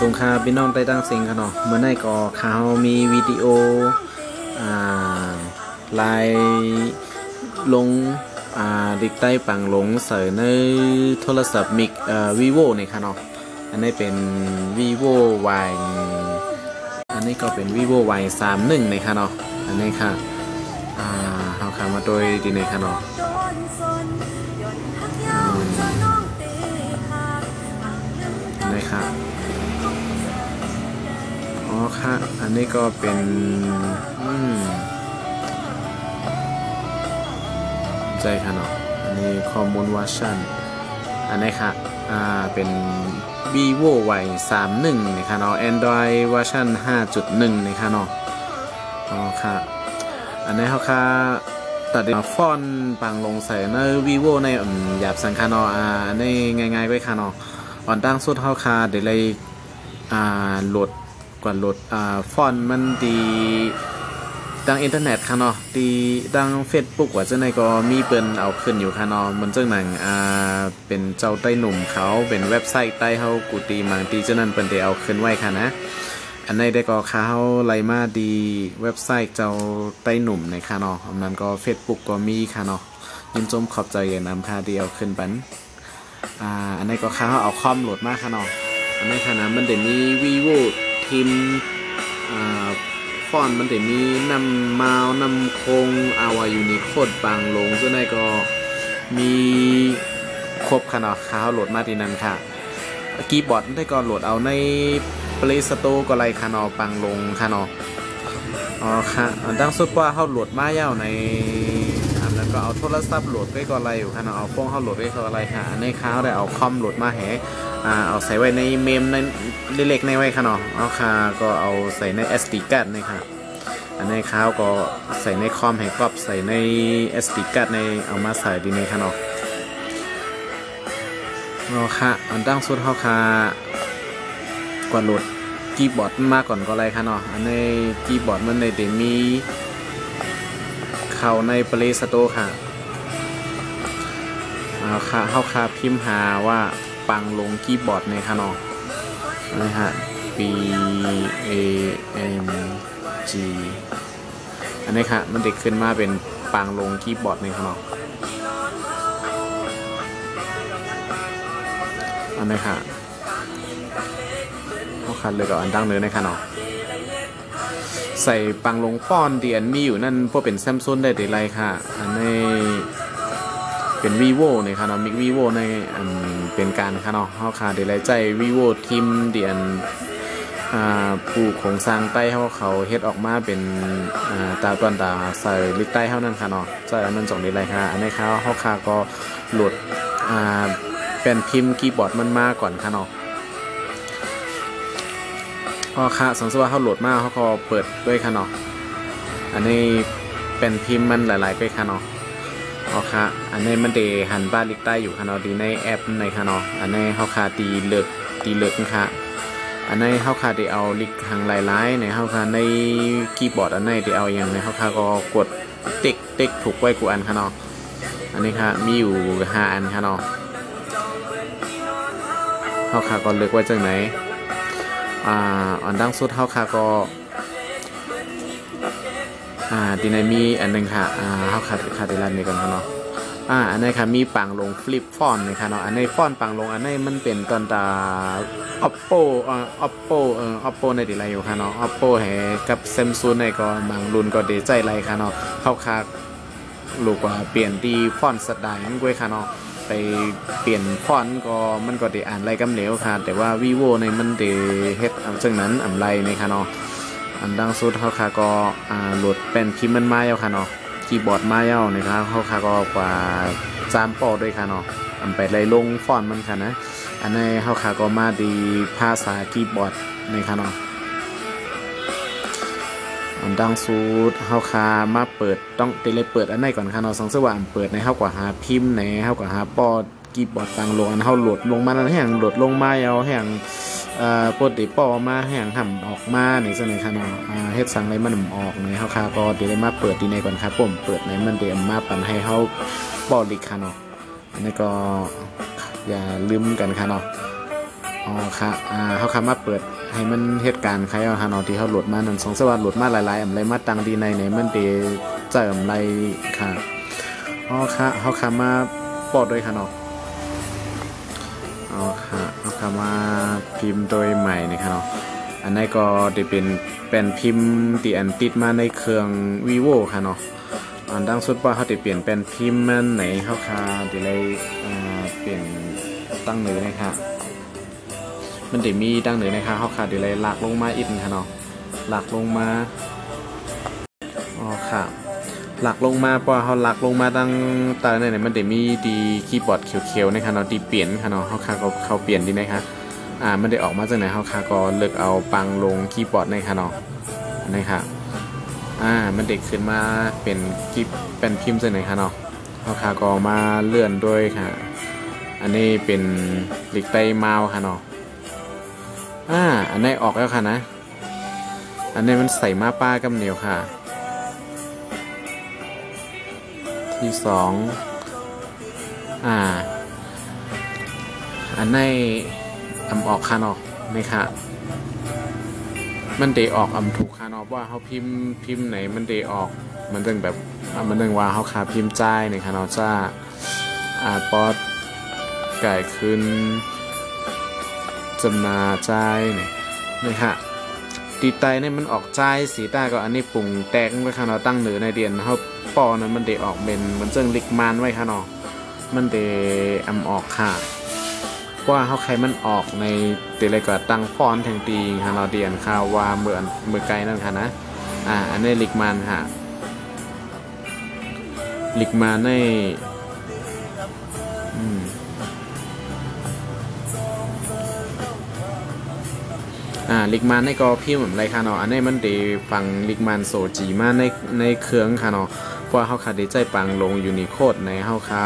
สงครามพี่น้องใต้ตั้งสิงค่ะเนาะเมื่อไหร่ก็เขามีวิดีโอไลน์ลงดิกใต้ปังหลงใส่ในโทรศัพท์มิกvivo นี่ค่ะเนาะอันนี้เป็น vivo y อันนี้ก็เป็น vivo y 31นี่ค่ะเนาะอันนี้ค่ะเขาขามาโดยดีนี่ค่ะเนาะนี่ค่ะอ๋อค่ะอันนี้ก็เป็นใจค่ะเนาะอันนี้ข้อมูลเวอร์ชันอันนี้ค่ะเป็น vivo y 31นี่ค่ะเนาะ Android เวอร์ชัน 5.1 นี่ค่ะเนาะอ๋อค่ะอันนี้เขาค่ะตัดฟอนต์ปังลงใส่ใน vivo ในหยาบสังคาเนาะอันนี้ง่ายๆไว้ค่ะเนาะอ่อนตั้งสุดเขาค่ะเดี๋ยวเลยโหลดกว่าโหลดฟอนต์มันดีดังอินเทอร์เน็ตค่ะเนาะดีดัง Facebook ว่าจังไหนก็มีเปิ้นเอาขึ้นอยู่ค่ะเนาะมันจังหนังเป็นเจ้าใต้หนุ่มเขาเป็นเว็บไซต์ใต้เขากูตีมังตีจังนั้นเปิ้นได้เอาขึ้นไว้ค่ะนะอันนี้ได้ก็เขาไล่มาดีเว็บไซต์เจ้าใต้หนุ่มในค่ะเนาะอันนั้นก็ Facebook ก็มีค่ะเนาะยินชมขอบใจอย่านำค่ะเดียวขึ้นปันอันนี้ก็เขาเอาคอมโหลดมาค่ะเนาะอันนี้ค่ะนะมันได้มี vivo ทีมฟอนต์มันได้มีนำมานำโคงยูนิโคดบางลงซึ่งในก็มีครบค่ะเนาะเขาโหลดมาที่นั้นค่ะคีย์บอร์ดได้ก็โหลดเอาใน Play Store ก็ไรค่ะเนาะบางลงค่ะเนาะอ๋อค่ะดังสุดว่าเขาโหลดมาเย้าในอันนั้นก็เอาโทรศัพท์โหลดไว้ก็ไรอยู่ค่ะเนาะเอาโฟนเขาโหลดไว้ก็ไรค่ะในเขาได้เอาคอมโหลดมาแหเอาใส่ไว้ในเมมในเล็กๆในไว้ค่ะเนาะเอาค่ะก็เอาใส่ใน SD card นี่ค่ะอันในเขาก็ใส่ในคอมให้กรอบใส่ใน SD card ในเอามาใส่ดีในค่ะเนาะเอาค่ะอันตั้งสุดเขาค่ะกดโหลดคีย์บอร์ดมาก่อนก็ไรค่ะเนาะอันในคีย์บอร์ดมันในเดมีเข้าใน Play Store ค่ะค่ะเข้าค่ะพิมพ์หาว่าปังลงคีย์บอร์ดในค่ะเนาะนะฮะ B A N G อันนี้ค่ะมันเด็กขึ้นมาเป็นปังลงคีย์บอร์ดในค่ะเนาะอันนี้ค่ะเขาคัดเลยกับอันดังเนื้อในค่ะเนาะใส่ปังลงฟอนต์เดียนมีอยู่นั่นพวกเป็นแซมซุงได้หรือไรค่ะอันนี้เป็น vivo เนี่ยค่ะเนาะมิก vivo ในเป็นการค่ะเนาะเขาขาดเดี๋ยวไรใจ vivo ทีมเดียนผู้โครงสร้างใต้เขาเฮ็ดออกมาเป็นตาตอนตาใส่ลิกใต้เขานั่นค่ะเนาะใส่อันนั้น2เดี๋ยวไรค่ะอันนี้เขาขาก็โหลดเป็นพิมพ์คีย์บอร์ดมันมาก่อนค่ะเนาะพอค่ะสังเกตว่าเขาโหลดมาเขาก็เปิดด้วยค่ะเนาะอันนี้เป็นพิมพ์มันหลายๆด้วยค่ะเนาะอ๋อค่ะอันนี้มันเดหันบ้านลิกใต้อยู่ค่ะเนาะดีในแอปในค่ะเนาะอันนี้เขาค่ะตีเลิกนะคะอันนี้เขาค่ะได้เอาลิกทางหลายๆในเขาค่ะในคีย์บอร์ดอันนี้ได้เอาอย่างในเขาค่ะก็กดติ๊กถูกไว้กูอันค่ะเนาะอันนี้ค่ะมีอยู่5อันค่ะเนาะเขาค่ะก็เลือกไว้จากไหนอันดังสุดเฮาค่ะก็ดีในมีอันนึงค่ะเฮาค่ะดีลันนี่ก่อนค่ะเนาะอันนี้ค่ะมีปังลงฟลิปฟอนต์นี่ค่ะเนาะอันนี้ฟอนต์ปังลงอันนี้มันเป็นตอนตา Oppo ในดีไรอยู่ค่ะเนาะ Oppo ให้กับ Samsung ในก็บางรุ่นก็ดีใจไรค่ะเนาะเฮาค่ะลูกว่าเปลี่ยนดีฟอนต์สไตล์มันด้วยค่ะเนาะไปเปลี่ยนฟอนต์ก็มันก็ได้อ่านไรกำเหลวค่ะแต่ว่า vivo ในมันได้เฮ็ดซึ่งนั้นไรในค่ะเนาะอันดังสุดเขาค่ะก็โหลดเป็นพิมพ์มันมาแล้วค่ะเนาะคีย์บอร์ดมาแล้วนะครับเขาค่ะก็กว่า3 ปอด้วยค่ะเนาะไปไล่ลงฟอนต์มันค่ะนะอันนี้เขาค่ะก็มาดีภาษาคีย์บอร์ดในค่ะเนาะอันดังสุดเขาค่ะมาเปิดต้องตีเลยเปิดอันไหนก่อนค่ะเนาะสังเกตว่าเปิดในเขากว่าหาพิมพ์ในเขากว่าหาปอคีย์บอร์ดต่างลงอันเขาโหลดลงมาแห่งโหลดลงมาเอาแห่งปกติปอมาแห่งห่ำออกมาในส่วนไหนค่ะเนาะเฮ็ดสั่งอะไรมันออกในเขาค่ะก็เดี๋ยวมาเปิดดีในก่อนครับผมเปิดในมันเดี๋ยวมาปั่นให้เขาปอลิกค่ะเนาะอันนี้ก็อย่าลืมกันค่ะเนาะ อ๋อค่ะเขาคำมาเปิดให้มันเหตุการณ์ใครเอาฮานอที่เขาโหลดมานั่นสงสัยว่าโหลดมาหลายๆอะไรมาตังดีในไหนมันเดเจิมอะไรค่ะอ๋อค่ะเขาคำมาปอดด้วยค่ะเนาะอ๋อค่ะเขาคำมาพิมพ์โดยใหม่นี่ค่ะเนาะอันนี้ก็จะเป็นพิมพ์ที่อันติดมาในเครื่อง vivo ค่ะเนาะอันดังสุดว่าเขาจะเปลี่ยนเป็นพิมพ์มันไหนเขาคาที่เลยเปลี่ยนตั้งหนึ่งนะคะมันจะมีตั้งหนึ่งนะคะเขาคาที่เลยหลักลงมาอีกค่ะเนาะหลักลงมาอ๋อค่ะหลักลงมาพอเขาหลักลงมาตั้งตาเนี่ยมันจะมีดีคีย์บอร์ดเขียวๆนะคะเนาะดีเปลี่ยนค่ะเนาะเขาคาเขาเปลี่ยนดีนะคะมันได้ออกมาจากไหนเขาคาก็เลือกเอาปังลงคีย์บอร์ดในค่ะเนาะนี่ค่ะมันเด็กขึ้นมาเป็นคลิปเป็นพิมพ์จากไหนค่ะเนาะเขาคาก็มาเลื่อนด้วยค่ะอันนี้เป็นลิกไตเมาส์ค่ะเนาะอันนี้ออกแล้วค่ะนะอันนี้มันใส่มาป้ากำเหนียวค่ะที่สองอันนี้ออกค่ะเนาะนี่ค่ะมันเดออกถูกค่ะเนาะว่าเขาพิมพ์ไหนมันเดออกมันเรื่องแบบมันเรื่องว่าเขาขาพิมพ์จ่ายนี่ค่ะเนาะจ้าปอดไก่ขึ้นจำนาจ่ายนี่ค่ะตีไตเนี่ยมันออกจ่ายสีตาก็อันนี้ปุ่งแตกไว้ค่ะเนาะตั้งเหนือในเดียนเขาปอนั้นมันเดออกเป็นมันเจิงลิกมันไว้ค่ะเนาะมันเดออกค่ะว่าเขาใครมันออกในตีเลยก็ตั้งฟอนแทงตีค่ะเราเดียนข่าวว่าเมื่อไกลนั่นค่ะนะอันนี้ลิกมันค่ะลิกมันในลิกมันในก็พี่เหมือนไรค่ะเนาะอันนี้มันเดฟังลิกมันโซจีมาในเครื่องค่ะเนาะเพราะเขาคาได้ใจปังลงยูนิโคดในเขาคา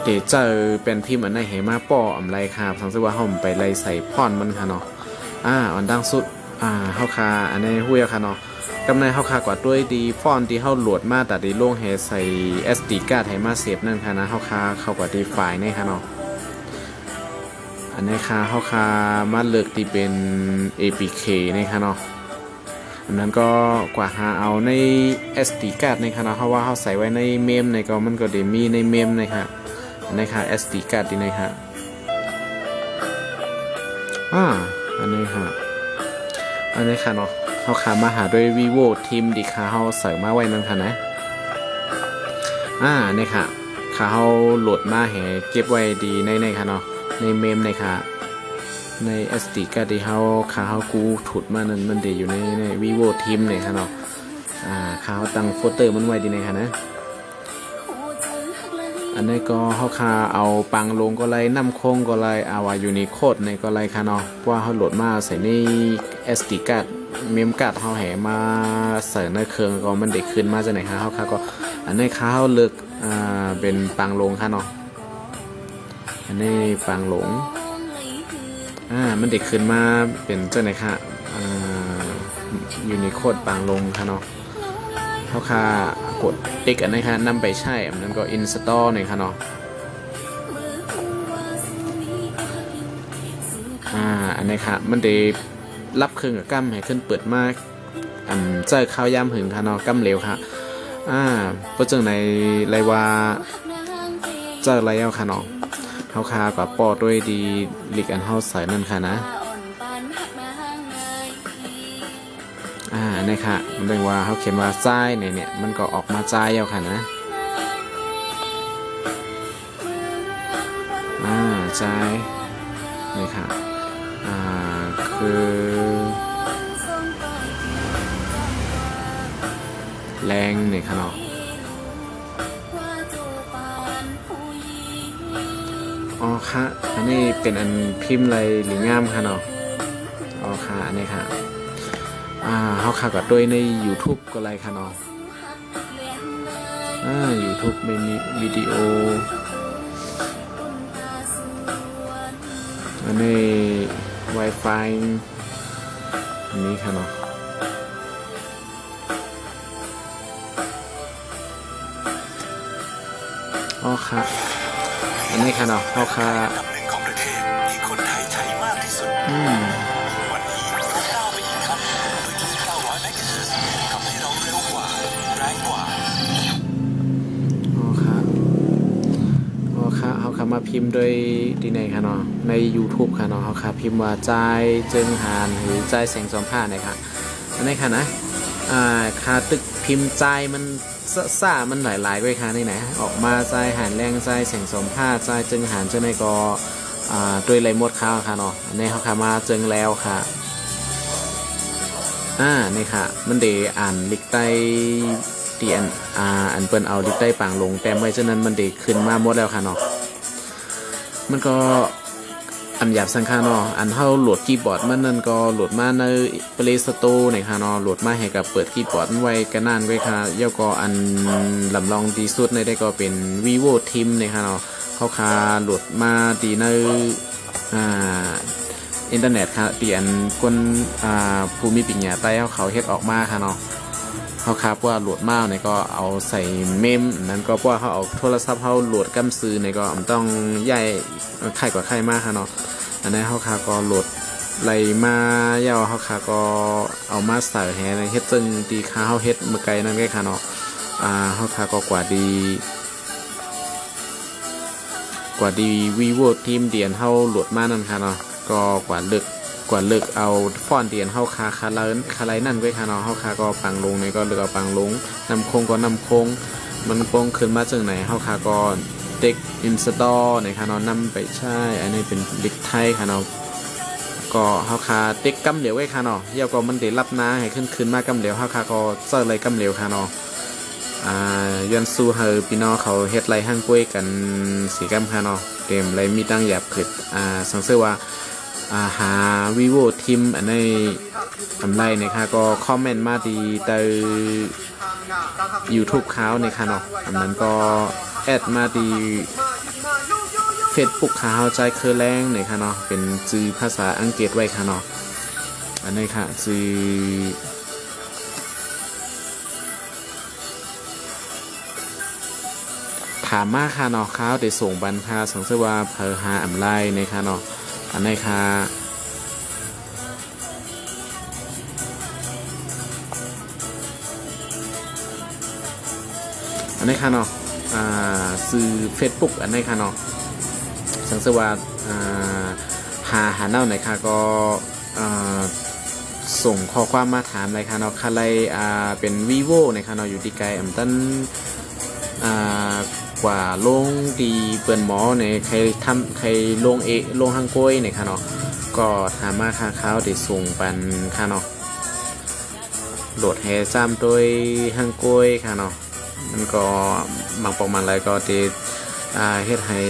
เดี๋ยวเจอเป็นพิมพ์อันไหนเหมาป้ออะไรครับสังสิว่าเขาไปไล่ใส่พอนมันค่ะเนาะอันดังสุดเฮาคาอันนี้หุ้ยค่ะเนาะกำในเฮาคากว่าด้วยดีฟอนที่เฮาโหลดมาแต่ดีลงเฮใส่ SD card ให้มาเสียบนั่นค่ะนะเฮาคาเข้ากว่าดีไฟล์นี่ค่ะเนาะอันนี้ค่ะเฮาคามาเลือกที่เป็น APK นี่ค่ะเนาะอันนั้นก็กว่าหาเอาใน SD card นี่ค่ะเนาะเพราะว่าเฮาใส่ไว้ในเมมในก็มันก็ได้มีในเมมนี่ค่ะนะคะ SD card ดีนะคะอันนี้ค่ะอันนี้ค่ะเนาะเขาขามาหาด้วย vivo ทีมดีค่ะเขาใส่มาไว้นั่นค่ะนะนี่ค่ะขาเขาโหลดมาให้เก็บไว้ดีในค่ะเนาะในเมมในค่ะใน SD card ที่เขาขาเขากูถุดมานั่นมันดีอยู่ใน vivo ทีมเนี่ยค่ะเนาะขาเขาตั้งโฟลเดอร์มันไว้ดีในค่ะนะอันนี้ก็เขาคาเอาปังลงก็เลยน้ำโค้งก็เลยเอาว่ายูนิโคดในก็เลยค่ะเนาะว่าเขาโหลดมาใส่ใน SD card เมมการ์ดเขาแห่มาใส่ในเครื่องก็มันเด็กขึ้นมาจากไหนคะเขาค่ะก็อันนี้เขาเลือกเป็นปังลงค่ะเนาะอันนี้ปังหลงมันเด็กขึ้นมาเป็นจากไหนคะยูนิโคดปังลงค่ะเนาะเขาค่ะกดติ๊กอันนี้ค่ะนำไปใช้อันนั้นก็ install หน่อยค่ะเนาะอันนี้ค่ะมันได้รับเครื่องกับกั้มให้ขึ้นเปิดมากเจอข้าวยามหึงค่ะเนาะกั้มเหลวค่ะเพราะจังในไรว่าเจอไรเอาค่ะเนาะเขาคากว่าปอด้วยดีลิกอันเฮาใส่นั่นค่ะนะนี่ค่ะมันเรียกว่าเขาเขียนว่าใจเนี่ยมันก็ออกมาใจเอาค่ะนะใจนี่ค่ะคือแรงเนี่ยค่ะเนาะค่ะอันนี้เป็นอันพิมพ์อะไรหรืองามค่ะเนาะค่ะอันนี้ค่ะเขาขากับด้วยใน YouTube ก็ไรค่ะเนาะYouTube มีวิดีโออันนี้ Wi-Fi อันนี้ค่ะเนาะค่ะอันนี้ค่ะเนาะเขาค่ะ เทศที่คนไทยใช้มากที่สุดวันนี้เราก้าวไปอีกขั้นด้วยที่900 เมกะเฮิรตซ์ทำให้เราเร็วกว่าแรงกว่าเขาคำมาพิมพ์โดยที่ไหนคะเนาะใน YouTube ค่ะเนาะเขาคำพิมพ์ว่าใจเจิงหานหรือใจแสงสมภารนะคะอันนี้ค่ะนะคาตึกพิมพ์ใจมันซ่ามันหลายๆด้วยค่ะนี่ไหนออกมาใจหานแรงใจแสงสมภารใจเจิงหานเจ้าในก็ด้วยไรมดข้าวค่ะเนาะในเขาคำมาเจิงแล้วค่ะนี่ค่ะมันเดอ่านลิกใต้ที่อันเปิ้นเอาลิกใต้ปังลงแต่ไว้ฉะนั้นมันเดขึ้นมาหมดแล้วค่ะเนาะมันก็อันหยาบสังขารเนาะอันเท่าโหลดคีย์บอร์ดมันนั่นก็โหลดมาใน Play Store เนี่ยค่ะเนาะโหลดมาให้กับเปิดคีย์บอร์ดไว้กันนานไว้ค่ะเย่าก็อันลำลองดีสุดในได้ก็เป็น Vivo Team เนี่ยค่ะเนาะเขาคาโหลดมาดีในอินเทอร์เน็ตค่ะที่อันคนผู้มีปัญญาใต้เขาเฮ็ดออกมาค่ะเนาะเขาครับว่าโหลดมาเนี่ยก็เอาใส่เมมนั้นก็เพราะว่าเขาเอาโทรศัพท์เขาโหลดกำซื้อเนี่ยก็ต้องย้ายไข่กว่าไข่มากค่ะเนาะอันนี้เขาคาก็โหลดไหลมาเย่าเขาคาก็เอามาใส่แฮในเฮ็ดจึงตีค้าเขาเฮ็ดเมื่อไกลนั่นก็ค่ะเนาะเขาคาก็กว่าดีVivo Team เดียนเขาโหลดมานั่นค่ะเนาะก็กว่าเลิกเอาฟอนเดียนเข้าคาไลนั่นไว้ค่ะเนาะเข้าคาก็ปังลงในก็เลือกเอาปังลงนำโค้งก็นำโค้งมันโป้งขึ้นมาจากไหนเข้าคาก็เด็กอินสตอลในค่ะเนาะนำไปใช่อันนี้เป็นเด็กไทยค่ะเนาะก็เข้าคาเด็กกำเหลวไว้ค่ะเนาะเยาก็มันเดี๋ยวรับน้าให้ขึ้นมากำเหลวเข้าคาก็เจออะไรกำเหลวค่ะเนาะยันสู้เฮอพี่น้องเขาเฮ็ดไรห้างกล้วยกันสีกำค่ะเนาะเกมไรมีตั้งหยาบขึ้นสังเกตว่าหา Vivo Team อันในทำไรเนี่ยค่ะก็คอมเมนต์มาดีใน YouTube เขาในค่ะเนาะอันนั้นก็แอดมาดี Facebook เขาใจเคอแรงในค่ะเนาะเป็นจือภาษาอังกฤษไว้ค่ะเนาะอันนี้ค่ะจือถามมาค่ะเนาะเขาได้ส่งบรรพาสังเกตว่าเพอหาอันไรในค่ะเนาะอันนี้ค่ะอันนี้ค่ะเนาะซื้อ Facebook อันนี้ค่ะเนาะสังเกตว่าหาเน่าไหนค่ะก็ส่งข้อความมาถามเลยค่ะเนาะค่ะอะไรเป็น Vivo ในค่ะเนาะอยู่ที่ไกลตั้นกว่าลงดีเปิ่นหมอในใครลงฮังโกยในค่ะเนาะก็ถามมาค่ะเขาได้ส่งปันค่ะเนาะโหลดแฮซ้ำโดยฮังโกยค่ะเนาะมันก็บางปอกมันอะไรก็ได้เฮ็ดให้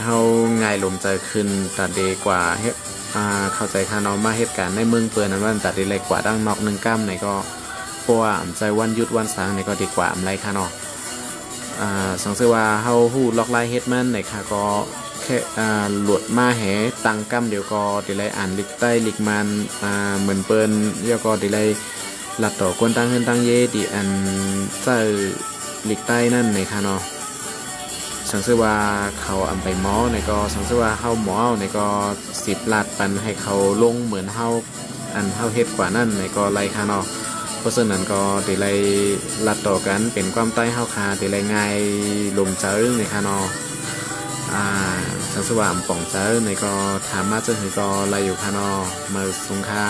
เฮาง่ายลมใจขึ้นตัดเดกว่าเฮ็ดเข้าใจค่ะเนาะมาเหตุการณ์ในเมืองเปิ่นนั้นว่าตัดเดเล็กกว่าดังนอก1กัมในก็เพราะว่าใจวันหยุดวันสางในก็ดีกว่าอะไรค่ะเนาะสังเกตว่าเฮาฮู้ล็อกไลน์เฮ็ดมันในค่ะก็แค่หลวดมาแหตังกัมเดี๋ยวก็ดีไลอ่านลิกใต้ลิกมันเหมือนเปิ้นเดี๋ยวก็ดีไลหลัดต่อกวนตังเงินตังเยดีอันเจ้าลิกใต้นั่นในค่ะเนาะสังเกตว่าเขาอันไปหมอในก็สังเกตว่าเฮาหมอในก็10 ล้านปันให้เขาลงเหมือนเฮาเฮ็ดกว่านั่นในก็ไรค่ะเนาะเพราะฉะนั้นก็ดีไลลัดต่อกันเป็นความใต้เฮาคาดีไลง่ายลมเจ้าในค่ะเนาะสังสว่างป่องเจ้าในก็ถามมาจะให้ก็ไรอยู่ค่ะเนาะมาสงค่า